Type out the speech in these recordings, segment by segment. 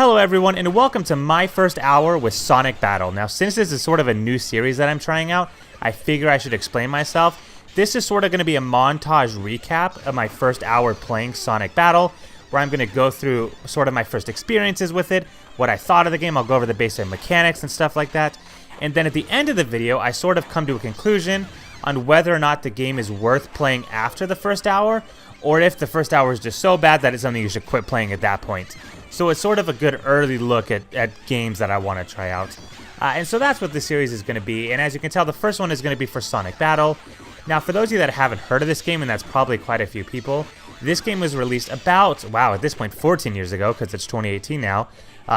Hello everyone and welcome to my first hour with Sonic Battle. Now since this is sort of a new series that I'm trying out, I figure I should explain myself. This is sort of going to be a montage recap of my first hour playing Sonic Battle, where I'm going to go through sort of my first experiences with it, what I thought of the game. I'll go over the basic mechanics and stuff like that. And then at the end of the video, I sort of come to a conclusion on whether or not the game is worth playing after the first hour, or if the first hour is just so bad that it's something you should quit playing at that point. So it's sort of a good early look at games that I want to try out. And so that's what this series is going to be. And as you can tell, the first one is going to be for Sonic Battle. Now, for those of you that haven't heard of this game, and that's probably quite a few people, this game was released about, wow, at this point 14 years ago, because it's 2018 now,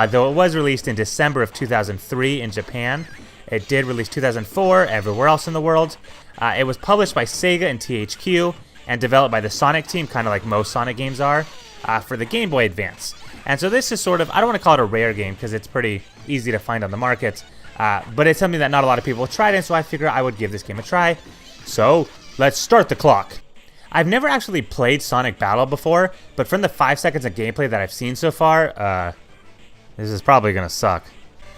though it was released in December of 2003 in Japan. It did release 2004 everywhere else in the world. It was published by Sega and THQ, and developed by the Sonic team, kind of like most Sonic games are, for the Game Boy Advance. And so this is sort of, I don't want to call it a rare game, because it's pretty easy to find on the market, but it's something that not a lot of people have tried, and so I figure I would give this game a try. So, let's start the clock. I've never actually played Sonic Battle before, but from the 5 seconds of gameplay that I've seen so far, this is probably going to suck.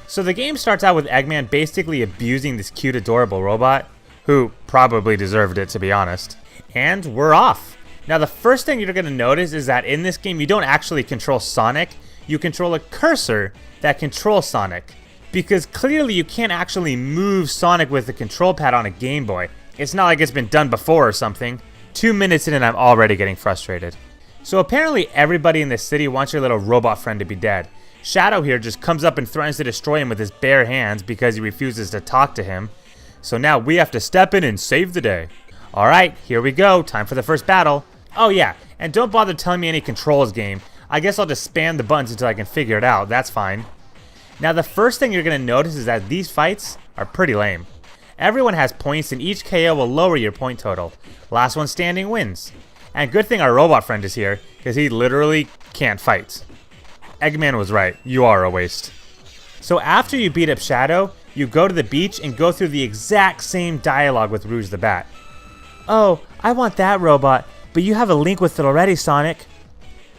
So the game starts out with Eggman basically abusing this cute, adorable robot, who probably deserved it, to be honest. And we're off. Now the first thing you're going to notice is that in this game you don't actually control Sonic, you control a cursor that controls Sonic. Because clearly you can't actually move Sonic with the control pad on a Game Boy. It's not like it's been done before or something. 2 minutes in and I'm already getting frustrated. So apparently everybody in this city wants your little robot friend to be dead. Shadow here just comes up and threatens to destroy him with his bare hands because he refuses to talk to him. So now we have to step in and save the day. Alright, here we go. Time for the first battle. Oh yeah, and don't bother telling me any controls game. I guess I'll just spam the buttons until I can figure it out. That's fine. Now the first thing you're going to notice is that these fights are pretty lame. Everyone has points and each KO will lower your point total. Last one standing wins. And good thing our robot friend is here, because he literally can't fight. Eggman was right, you are a waste. So after you beat up Shadow, you go to the beach and go through the exact same dialogue with Rouge the Bat. Oh, I want that robot, but you have a link with it already, Sonic.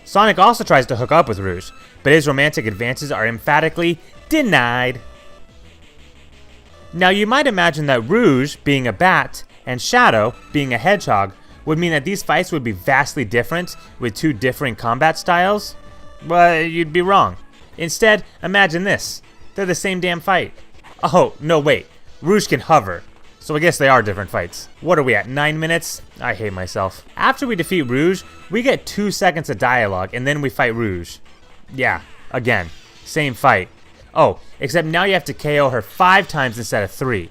Sonic also tries to hook up with Rouge, but his romantic advances are emphatically denied. Now you might imagine that Rouge, being a bat, and Shadow, being a hedgehog, would mean that these fights would be vastly different with two differing combat styles, but you'd be wrong. Instead, imagine this. They're the same damn fight. Oh, no wait, Rouge can hover. So I guess they are different fights. What are we at, 9 minutes? I hate myself. After we defeat Rouge, we get 2 seconds of dialogue, and then we fight Rouge. Yeah, again, same fight. Oh, except now you have to KO her 5 times instead of 3.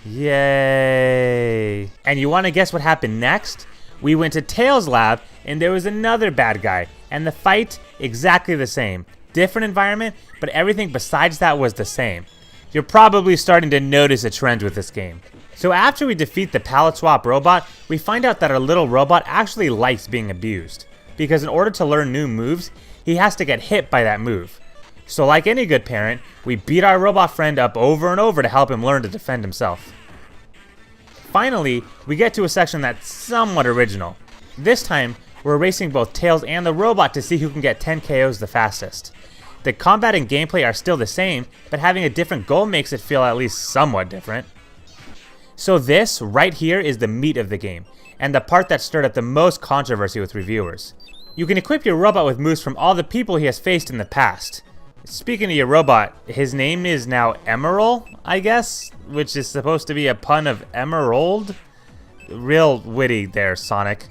Yay. And you want to guess what happened next? We went to Tails' lab, and there was another bad guy, and the fight, exactly the same. Different environment, but everything besides that was the same. You're probably starting to notice a trend with this game. So after we defeat the palette swap robot, we find out that our little robot actually likes being abused. Because in order to learn new moves, he has to get hit by that move. So like any good parent, we beat our robot friend up over and over to help him learn to defend himself. Finally, we get to a section that's somewhat original. This time, we're racing both Tails and the robot to see who can get 10 KOs the fastest. The combat and gameplay are still the same, but having a different goal makes it feel at least somewhat different. So this, right here, is the meat of the game, and the part that stirred up the most controversy with reviewers. You can equip your robot with moves from all the people he has faced in the past. Speaking of your robot, his name is now Emerald, I guess, which is supposed to be a pun of emerald? Real witty there, Sonic.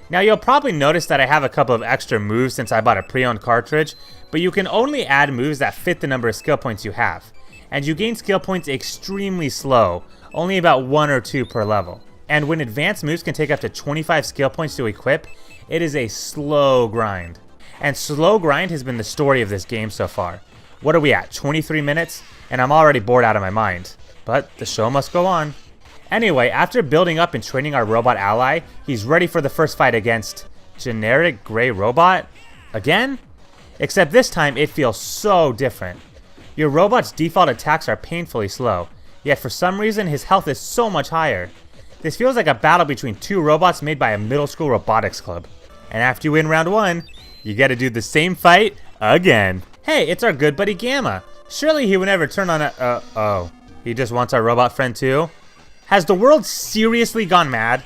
Now you'll probably notice that I have a couple of extra moves since I bought a pre-owned cartridge, but you can only add moves that fit the number of skill points you have. And you gain skill points extremely slow, only about 1 or 2 per level. And when advanced moves can take up to 25 skill points to equip, it is a slow grind. And slow grind has been the story of this game so far. What are we at, 23 minutes? And I'm already bored out of my mind. But the show must go on. Anyway, after building up and training our robot ally, he's ready for the first fight against generic gray robot? Again? Except this time it feels so different. Your robot's default attacks are painfully slow, yet for some reason his health is so much higher. This feels like a battle between two robots made by a middle school robotics club. And after you win round 1, you gotta do the same fight again. Hey, it's our good buddy Gamma. Surely he would never turn on a... oh. He just wants our robot friend too? Has the world seriously gone mad?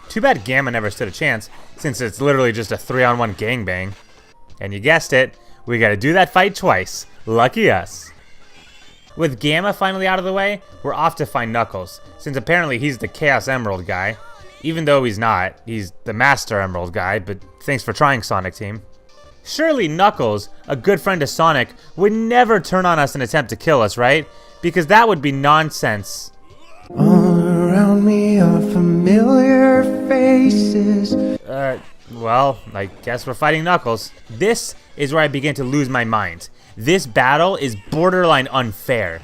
Too bad Gamma never stood a chance, since it's literally just a 3-on-1 gangbang. And you guessed it, we gotta do that fight twice. Lucky us. With Gamma finally out of the way, we're off to find Knuckles, since apparently he's the Chaos Emerald guy. Even though he's not, he's the Master Emerald guy, but thanks for trying, Sonic Team. Surely Knuckles, a good friend of Sonic, would never turn on us and attempt to kill us, right? Because that would be nonsense. All around me are familiar faces. Well, I guess we're fighting Knuckles. This is where I begin to lose my mind. This battle is borderline unfair.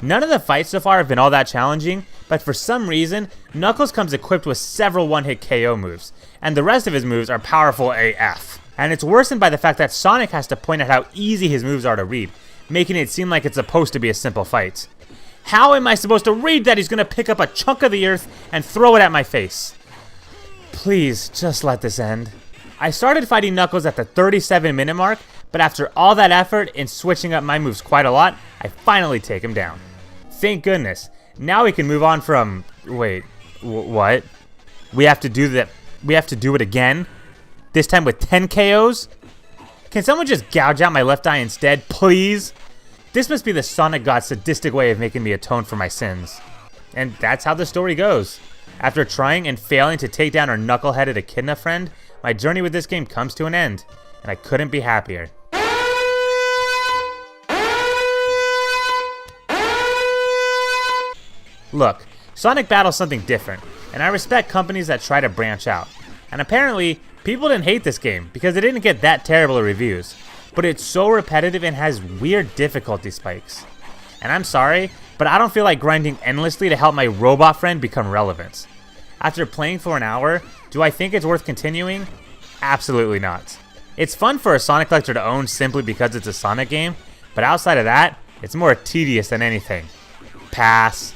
None of the fights so far have been all that challenging, but for some reason, Knuckles comes equipped with several one-hit KO moves, and the rest of his moves are powerful AF. And it's worsened by the fact that Sonic has to point out how easy his moves are to read, making it seem like it's supposed to be a simple fight. How am I supposed to read that he's gonna pick up a chunk of the earth and throw it at my face? Please, just let this end. I started fighting Knuckles at the 37-minute mark, but after all that effort and switching up my moves quite a lot, I finally take him down. Thank goodness. Now we can move on from... Wait, what? We have to do that. We have to do it again? This time with 10 KOs? Can someone just gouge out my left eye instead, please? This must be the Sonic God's sadistic way of making me atone for my sins. And that's how the story goes. After trying and failing to take down our knuckleheaded echidna friend, my journey with this game comes to an end, and I couldn't be happier. Look, Sonic Battle's something different, and I respect companies that try to branch out. And apparently, people didn't hate this game because it didn't get that terrible of reviews, but it's so repetitive and has weird difficulty spikes. And I'm sorry, but I don't feel like grinding endlessly to help my robot friend become relevant. After playing for an hour, do I think it's worth continuing? Absolutely not. It's fun for a Sonic collector to own simply because it's a Sonic game, but outside of that, it's more tedious than anything. Pass.